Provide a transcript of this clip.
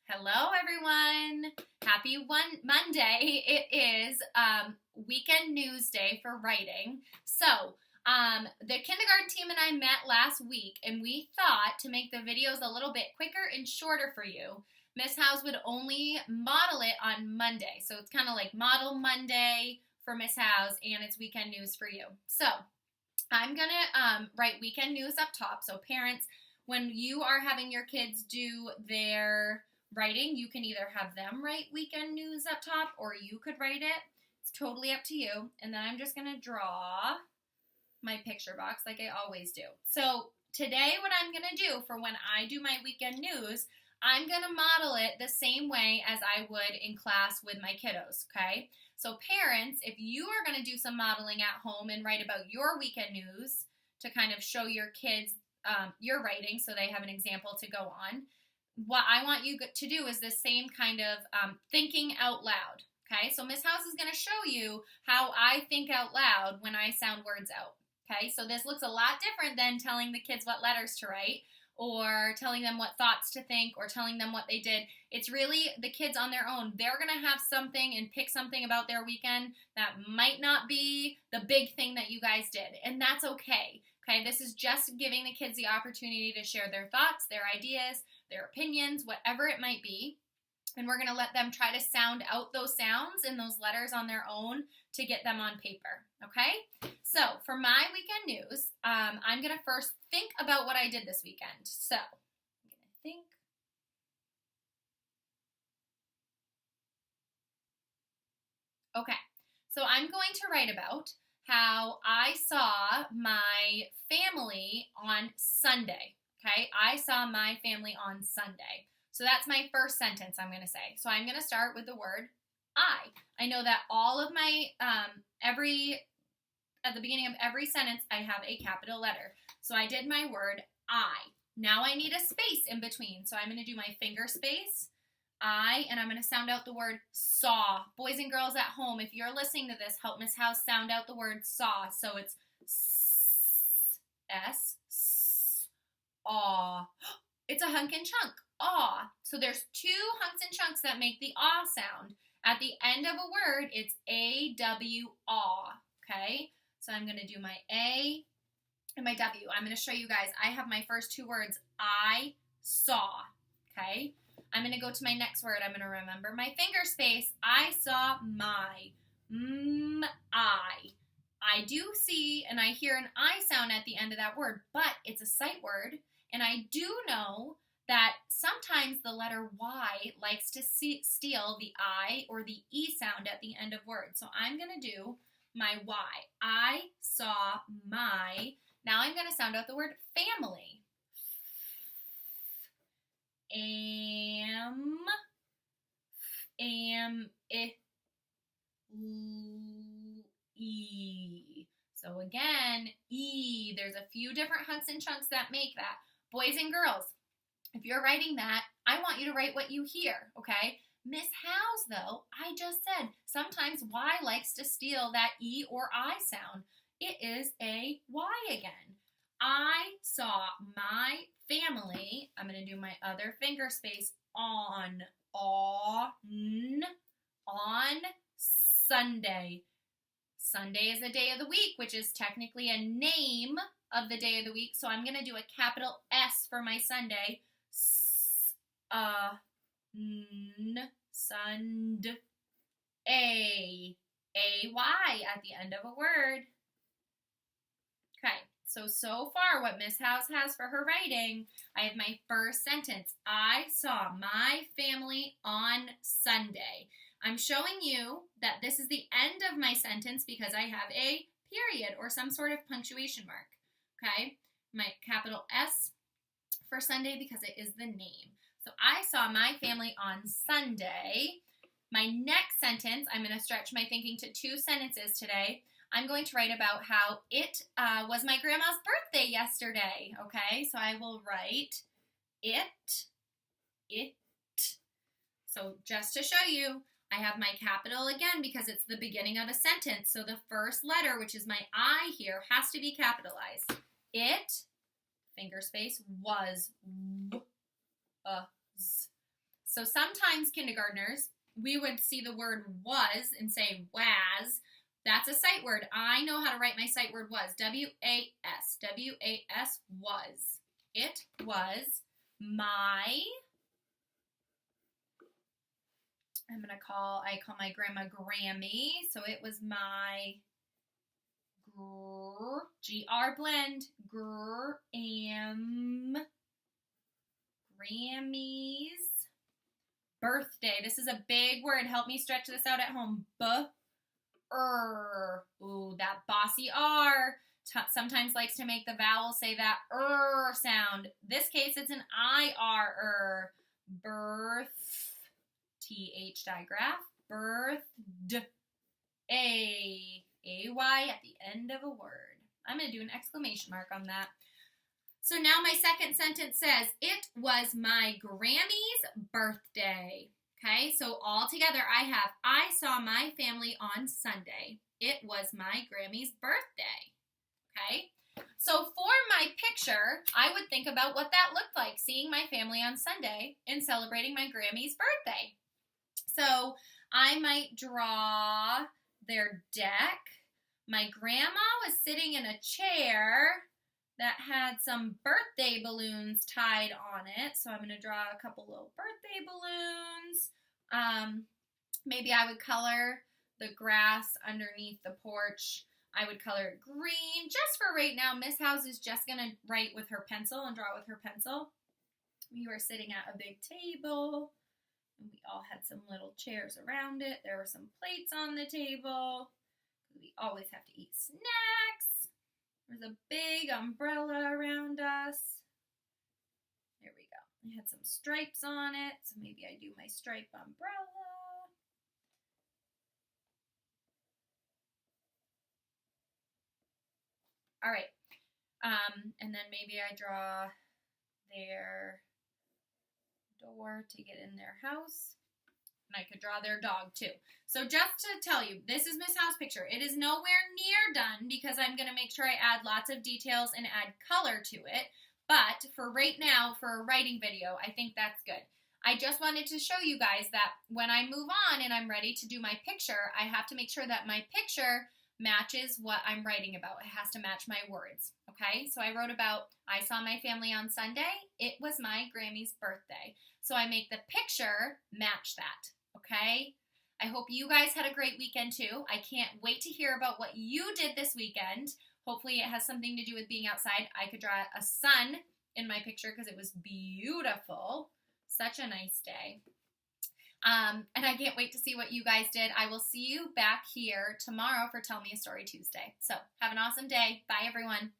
Hello, everyone. Happy Monday. It is weekend news day for writing. So, the kindergarten team and I met last week, and we thought to make the videos a little bit quicker and shorter for you, Miss House would only model it on Monday. So it's kind of like Model Monday for Miss House, and it's weekend news for you. So, I'm going to write weekend news up top. So, parents, when you are having your kids do their writing, you can either have them write weekend news up top or you could write it. It's totally up to you. And then I'm just going to draw my picture box like I always do. So today what I'm going to do for when I do my weekend news, I'm going to model it the same way as I would in class with my kiddos, okay? So parents, if you are going to do some modeling at home and write about your weekend news to kind of show your kids your writing so they have an example to go on, what I want you to do is the same kind of thinking out loud, okay? So Miss House is going to show you how I think out loud when I sound words out, okay? So this looks a lot different than telling the kids what letters to write or telling them what thoughts to think or telling them what they did. It's really the kids on their own. They're going to have something and pick something about their weekend that might not be the big thing that you guys did, and that's okay. Okay, this is just giving the kids the opportunity to share their thoughts, their ideas, their opinions, whatever it might be. And we're going to let them try to sound out those sounds and those letters on their own to get them on paper. Okay? So for my weekend news, I'm going to first think about what I did this weekend. So I'm going to think. Okay, so I'm going to write about how I saw my family on Sunday. Okay, I saw my family on Sunday. So that's my first sentence I'm going to say. So I'm going to start with the word I. I know that all of my, at the beginning of every sentence, I have a capital letter. So I did my word I. Now I need a space in between. So I'm going to do my finger space. And I'm going to sound out the word saw. Boys and girls at home, if you're listening to this, help Miss House sound out the word saw. So it's S, aw. It's a hunk and chunk, aw. So there's two hunks and chunks that make the aw sound. At the end of a word, it's A-W, aw, okay? So I'm going to do my A and my W. I'm going to show you guys. I have my first two words, I saw, okay? I'm going to go to my next word. I'm going to remember my finger space. I saw my. I do see and I hear an I sound at the end of that word, but it's a sight word. And I do know that sometimes the letter Y likes to steal the I or the E sound at the end of words. So I'm going to do my Y. I saw my. Now I'm going to sound out the word family. E. So again, E. There's a few different hunks and chunks that make that. Boys and girls, if you're writing that, I want you to write what you hear, okay? Miss House, though, I just said, sometimes Y likes to steal that E or I sound. It is a Y again. I saw my family. I'm going to do my other finger space on Sunday. Sunday is the day of the week, which is technically a name of the day of the week. So I'm going to do a capital S for my Sunday. Sunday. A-Y at the end of a word. Okay. So far what Miss House has for her writing, I have my first sentence. I saw my family on Sunday. I'm showing you that this is the end of my sentence because I have a period or some sort of punctuation mark. Okay? My capital S for Sunday because it is the name. So I saw my family on Sunday. My next sentence, I'm going to stretch my thinking to two sentences today. I'm going to write about how it was my grandma's birthday yesterday, okay? So I will write it. So just to show you, I have my capital again because it's the beginning of a sentence. So the first letter, which is my I here, has to be capitalized. It, finger space, was, z. So sometimes kindergartners, we would see the word was and say was. That's a sight word. I know how to write my sight word was. W-A-S. W-A-S was. It was my, I call my grandma Grammy. So it was my G-R blend. Grammy's birthday. This is a big word. Help me stretch this out at home. Ooh, that bossy R sometimes likes to make the vowel say that sound. This case, it's an I-R. Birth. T-H digraph. Birthday. A-Y at the end of a word. I'm going to do an exclamation mark on that. So now my second sentence says, it was my Grammy's birthday. Okay, so all together I saw my family on Sunday. It was my Grammy's birthday. Okay, so for my picture, I would think about what that looked like, seeing my family on Sunday and celebrating my Grammy's birthday. So I might draw their deck. My grandma was sitting in a chair that had some birthday balloons tied on it. So I'm going to draw a couple little birthday balloons. Maybe I would color the grass underneath the porch. I would color it green. Just for right now, Miss House is just going to write with her pencil and draw with her pencil. We were sitting at a big table, and we all had some little chairs around it. There were some plates on the table. We always have to eat snacks. There's a big umbrella around us. There we go. I had some stripes on it, so maybe I do my stripe umbrella. All right. And then maybe I draw their door to get in their house. And I could draw their dog too. So just to tell you, this is Miss House picture. It is nowhere near done because I'm going to make sure I add lots of details and add color to it. But for right now, for a writing video, I think that's good. I just wanted to show you guys that when I move on and I'm ready to do my picture, I have to make sure that my picture matches what I'm writing about. It has to match my words, okay? So I wrote about, I saw my family on Sunday. It was my Grammy's birthday. So I make the picture match that, okay? I hope you guys had a great weekend too. I can't wait to hear about what you did this weekend. Hopefully it has something to do with being outside. I could draw a sun in my picture because it was beautiful. Such a nice day. And I can't wait to see what you guys did. I will see you back here tomorrow for Tell Me a Story Tuesday. So have an awesome day. Bye, everyone.